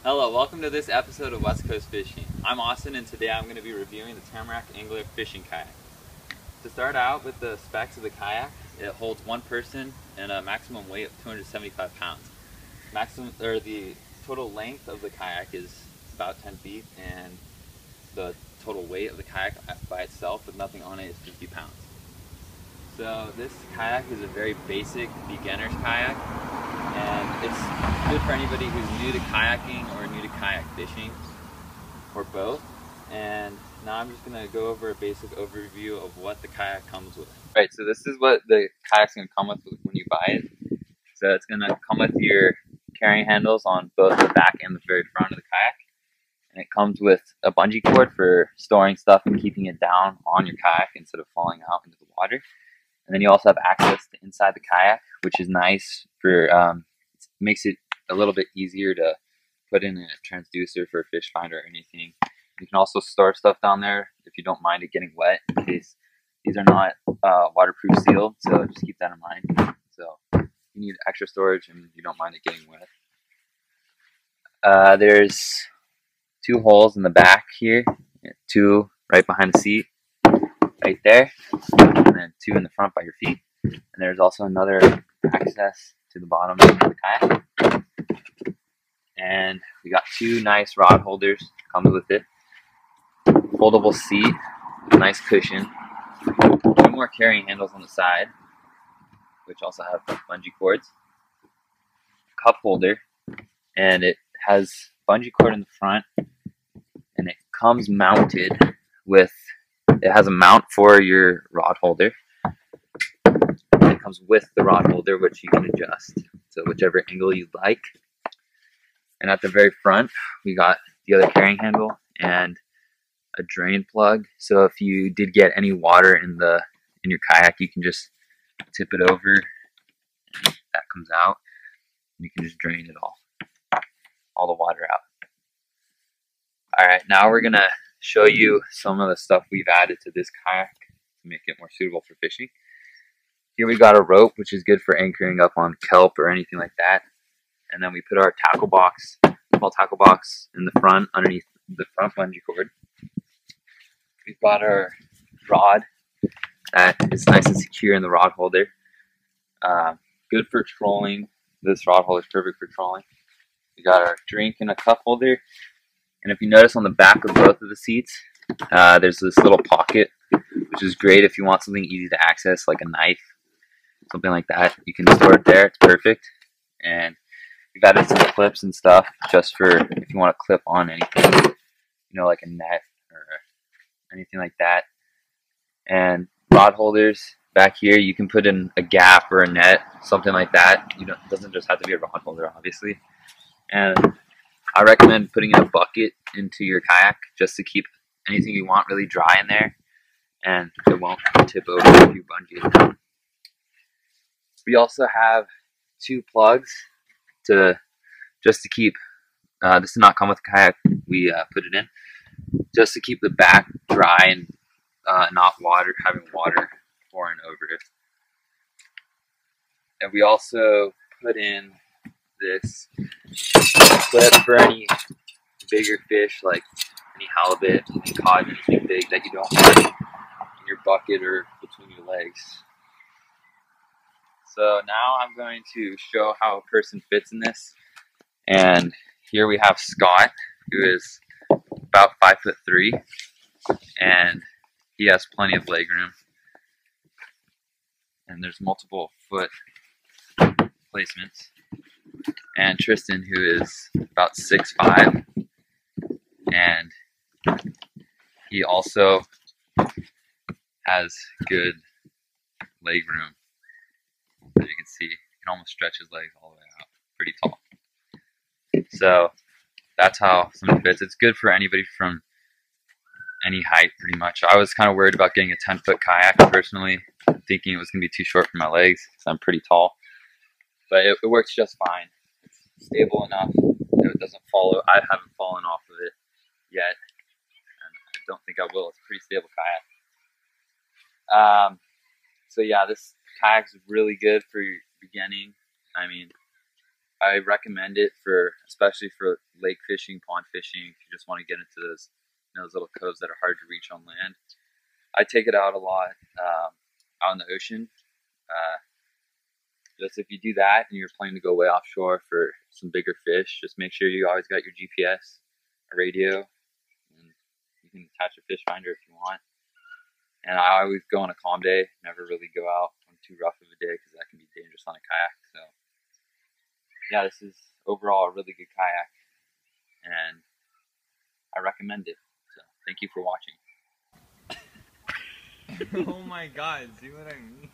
Hello, welcome to this episode of West Coast Fishing. I'm Austin and today I'm going to be reviewing the Tamarack Angler Fishing Kayak. To start out with the specs of the kayak, it holds one person and a maximum weight of 275 pounds. The total length of the kayak is about 10 feet and the total weight of the kayak by itself with nothing on it is 50 pounds. So this kayak is a very basic beginner's kayak, and it's good for anybody who's new to kayaking or new to kayak fishing, or both. And now I'm just going to go over a basic overview of what the kayak comes with. Right, so this is what the kayak's going to come with when you buy it. So it's going to come with your carrying handles on both the back and the very front of the kayak. And it comes with a bungee cord for storing stuff and keeping it down on your kayak instead of falling out into the water. And then you also have access to inside the kayak, which is nice for, makes it a little bit easier to put in a transducer for a fish finder or anything. You can also store stuff down there if you don't mind it getting wet, in case these are not waterproof sealed, so just keep that in mind. So you need extra storage and you don't mind it getting wet. There's 2 holes in the back here, 2 right behind the seat, right there, and then 2 in the front by your feet. And there's also another access to the bottom of the kayak. And we got 2 nice rod holders, comes with it. Foldable seat, nice cushion. 2 more carrying handles on the side, which also have bungee cords. Cup holder, and it has bungee cord in the front, and it comes mounted with, it has a mount for your rod holder. It comes with the rod holder, which you can adjust to whichever angle you'd like. And at the very front, we got the other carrying handle and a drain plug. So if you did get any water in your kayak, you can just tip it over, and that comes out, and you can just drain it all the water out. All right, now we're gonna show you some of the stuff we've added to this kayak to make it more suitable for fishing. Here we got a rope, which is good for anchoring up on kelp or anything like that. And then we put our tackle box, small tackle box in the front, underneath the front bungee cord. We've got our rod that is nice and secure in the rod holder. Good for trolling. This rod holder is perfect for trolling. We got our drink in a cup holder. And if you notice on the back of both of the seats, there's this little pocket, which is great if you want something easy to access, like a knife, something like that. You can store it there. It's perfect. And we've added some clips and stuff just for if you want to clip on anything, like a net or anything like that. And rod holders back here, you can put in a gap or a net, something like that. It doesn't just have to be a rod holder, obviously. And I recommend putting in a bucket into your kayak just to keep anything you want really dry in there, and it won't tip over if you bungee it down. We also have 2 plugs just to keep, this did not come with the kayak, we put it in, just to keep the back dry and not having water pouring over it. And we also put in this clip for any bigger fish, like any halibut, any cod, anything big that you don't want in your bucket or between your legs. So now I'm going to show how a person fits in this. And here we have Scott, who is about 5'3", and he has plenty of leg room. And there's multiple foot placements. And Tristan, who is about 6'5", and he also has good leg room. As you can see, he can almost stretch his legs all the way out. Pretty tall. So that's how someone fits. It's good for anybody from any height, pretty much. I was kind of worried about getting a 10-foot kayak personally, thinking it was going to be too short for my legs because I'm pretty tall. But it works just fine. It's stable enough. It doesn't follow. I haven't fallen off of it yet, and I don't think I will. It's a pretty stable kayak. So yeah, this kayak's really good for beginning. I mean, I recommend it for, especially for lake fishing, pond fishing, if you just want to get into those, those little coves that are hard to reach on land. I take it out a lot, out in the ocean. Just if you do that and you're planning to go way offshore for some bigger fish, just make sure you always got your GPS, a radio, and you can attach a fish finder if you want. And I always go on a calm day, never really go out on too rough of a day because that can be dangerous on a kayak. So yeah, this is overall a really good kayak, and I recommend it. So thank you for watching. Oh my god, see what I mean?